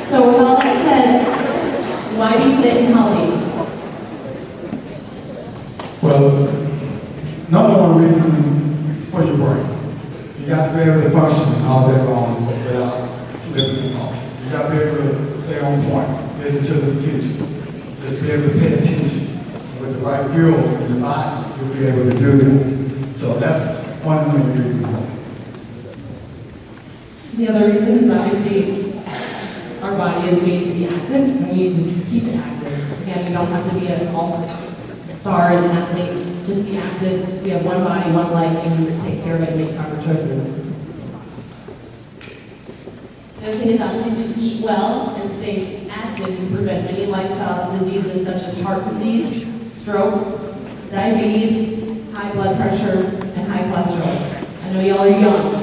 So with all that said, why be fit and healthy? Well, number one reason is for your brain. You got to be able to function all day long without slipping and falling. You got to be able to stay on point, listen to the teachers, just be able to pay attention. With the right fuel in your body, you'll be able to do that. So that's one of the main reasons why. The other reason is obviously our body is made to be active, and we need to keep it active. Again, you don't have to be an all-star and an athlete. Just be active. We have one body, one life, and we need to take care of it and make proper choices. The other thing is obviously to eat well and stay active and prevent many lifestyle diseases such as heart disease, stroke, diabetes, high blood pressure, and high cholesterol. I know y'all are young,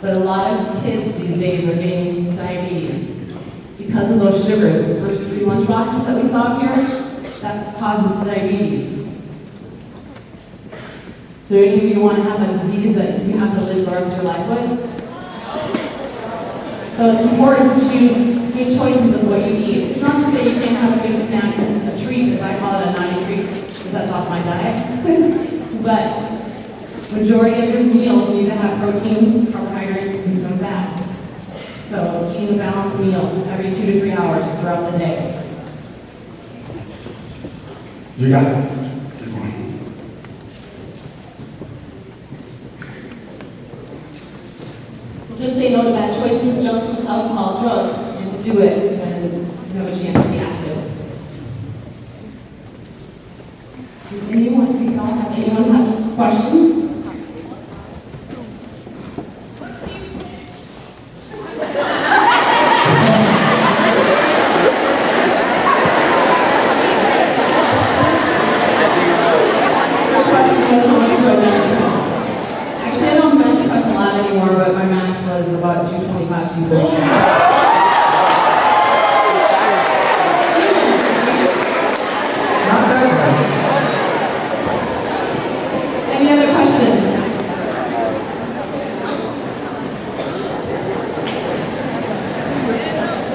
but a lot of kids these days are getting diabetes because of those sugars. Those first 3 lunch boxes that we saw here, that causes diabetes. Do any of you want to have a disease that you have to live the rest of your life with? So it's important to choose good choices of what you eat. It's not to say you can't have a good snack, a treat, as I call it, a naughty treat, because that's off my diet. But majority of your meals need to have protein, carbohydrates, and some fat. So eating a balanced meal every 2 to 3 hours throughout the day. You got it. Just say no to bad choices, junk food, alcohol, drugs, and do it when you have a chance to be active. Anyone have questions? Actually, I don't bench press a lot anymore, but my max was about 225, 230. Not that much. Any other questions?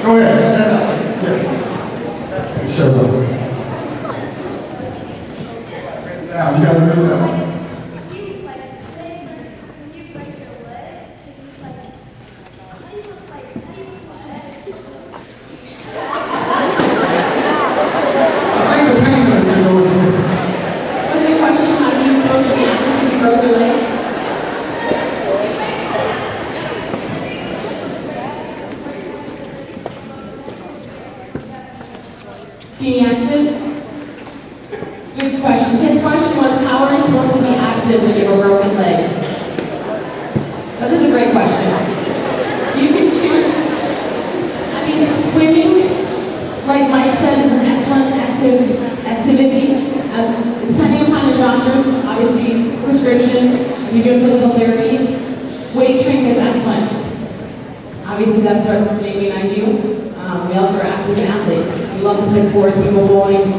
Go ahead, stand up. Yes. Sure will. Now, you got to write down. I think the pain of it, you know, is What's the question? How do you supposed to be active if you broke your leg? Being active? Good question. His question was, how are you supposed to be active when you have a broken leg? That is a great question. You can choose, swimming, like Mike said, is an excellent activity. Depending upon your doctor's, obviously, prescription, if you're doing physical therapy, weight training is excellent. Obviously, that's what Jamie and I do. We also are active athletes. We love to play sports, we go bowling,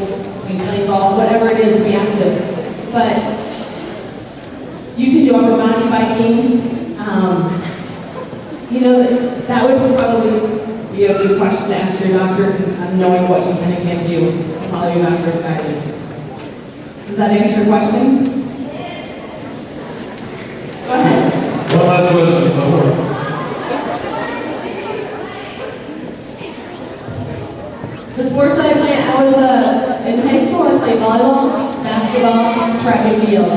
we play golf, whatever it is to be active. But you can do upper body biking. That would probably be a good question to ask your doctor, knowing what you can and can't do. Follow your doctor's guidance. Does that answer your question? Go ahead. One last question. No more. The sports that I played, in high school, I played volleyball, basketball, track and field.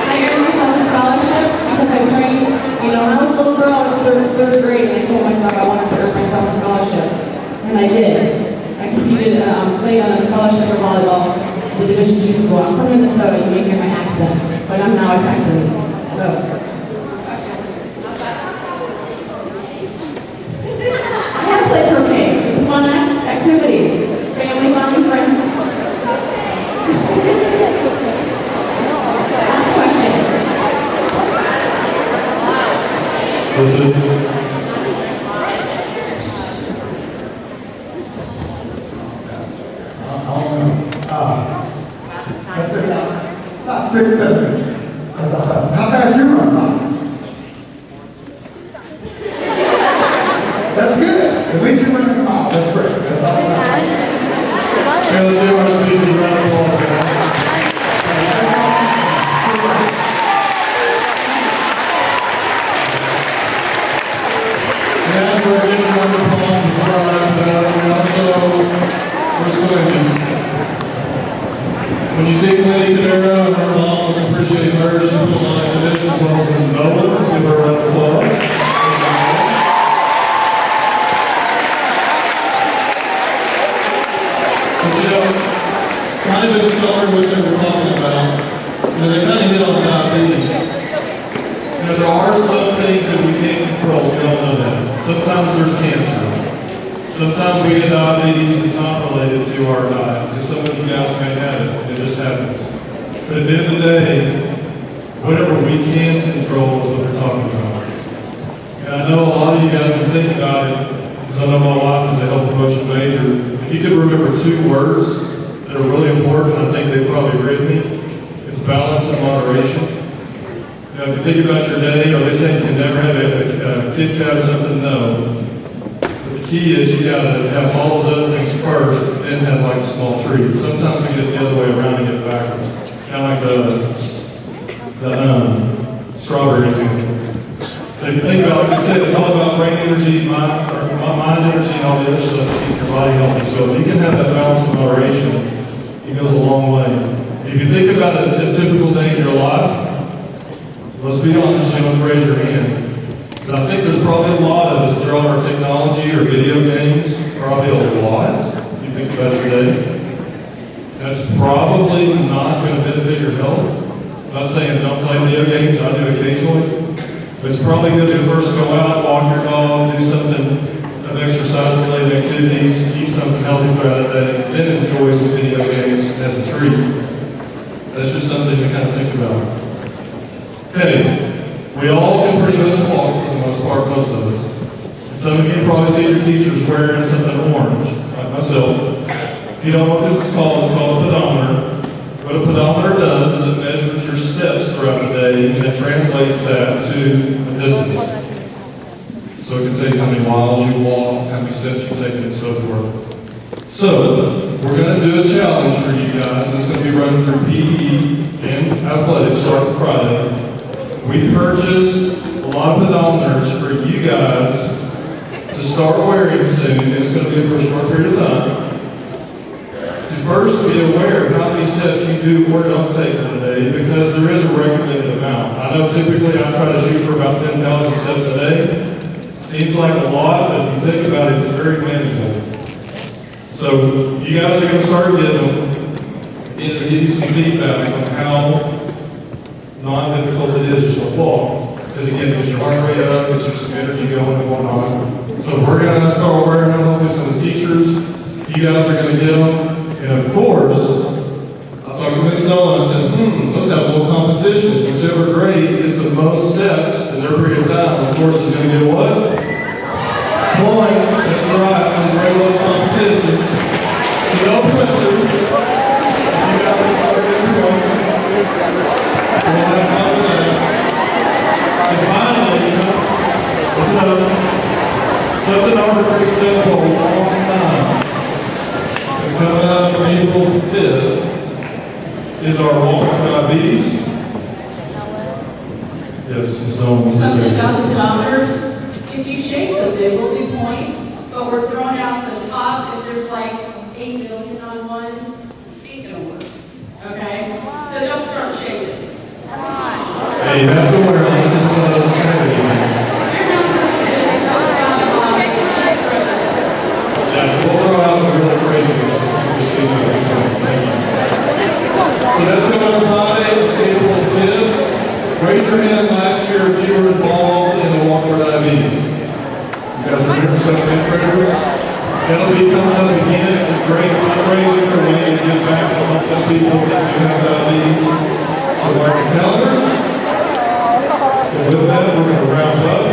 I earned myself a scholarship because I trained, when I was a little girl, I was third grade, and I told myself I wanted to earn myself a scholarship. And I did. I competed, played on a scholarship for volleyball at the Division II school. I'm from Minnesota, you may hear my accent, but I'm now a Texan. So. Play croquet. It's a fun activity. Family, fun, friends. Last question. Listen. Let's say about 6, 7 minutes. That's good. At least you're running them out. That's great. That's all right. Okay, let's give our speakers a round of applause, guys. And as we're giving a round of applause before I wrap it up, we also, first Wendy. When you see Wendy Cadero and her mom, let's appreciate her. She put a lot into this as well as Mrs. Nolan. Let's give her a round of applause. But you know, kind of in the summer what they were talking about, they kind of hit on diabetes. There are some things that we can't control, we all know that. Sometimes there's cancer. Sometimes we get diabetes that's not related to our diet, because some of you guys may have it, it just happens. But at the end of the day, whatever we can control is what they're talking about. And I know a lot of you guys are thinking about it, because I know my wife is a health promotion major. If you could remember two words that are really important, I think they probably read me, it's balance and moderation. You know, if you think about your day, are they saying you can never have a Kit Kat or something? No. But the key is you gotta have all those other things first, and then have like a small treat. Sometimes we get it the other way around and get it backwards. Kind of like the strawberry example. If you think about it, like I said, it's all about brain energy, mind energy, and all the other stuff to keep your body healthy. So if you can have that balance and moderation, it goes a long way. If you think about a typical day in your life, let's be honest, you don't raise your hand. But I think there's probably a lot of us that are on our technology or video games, probably a lot, if you think about your day. That's probably not going to benefit your health. I'm not saying don't play video games, I do occasionally. But it's probably good to first go out, walk your dog, do something of exercise-related activities, eat something healthy throughout the day, then enjoy some video games as a treat. That's just something to kind of think about. Okay, we all can pretty much walk for the most part, most of us. Some of you probably see your teachers wearing something orange, like myself. If you don't know what this is called, it's called a pedometer. What a pedometer does is it measures your steps throughout the day, and it translates that to a distance. So it can tell you how many miles you walk, how many steps you take, and so forth. So, we're going to do a challenge for you guys, and it's going to be run through PE and athletics starting Friday. We purchased a lot of pedometers for you guys to start wearing soon, and it's going to be for a short period of time. To first be aware of how many steps you do or don't take in a day, because there is a recommended amount. I know typically I try to shoot for about 10,000 steps a day. Seems like a lot, but if you think about it, it's very manageable. So you guys are going to start getting them, and it'll give you some feedback on how non-difficult it is just to walk. Because again, it gets your heart rate up, gets you some energy going and whatnot. So we're going to start wearing them, hopefully some of the teachers. You guys are going to get them. And of course, I talked to Ms. Nolan and I said, let's have a little competition. Whichever grade gets the most steps in their period of time, of course, is going to get what? Points. That's right. I'm a great little competition. So no pressure. You guys will start getting points. So we'll have fun with that. And finally, something I've been pretty excited for a long time. It's coming up April 5th is our Walk for Diabetes. Yes, Ms. Nolan wants to say Something about something. the pedometers, if you shake them, they will do points, but we're thrown out to the top, if there's like 8 million on one, it ain't gonna work, okay? So don't start shaking. Hey, you have to wear them.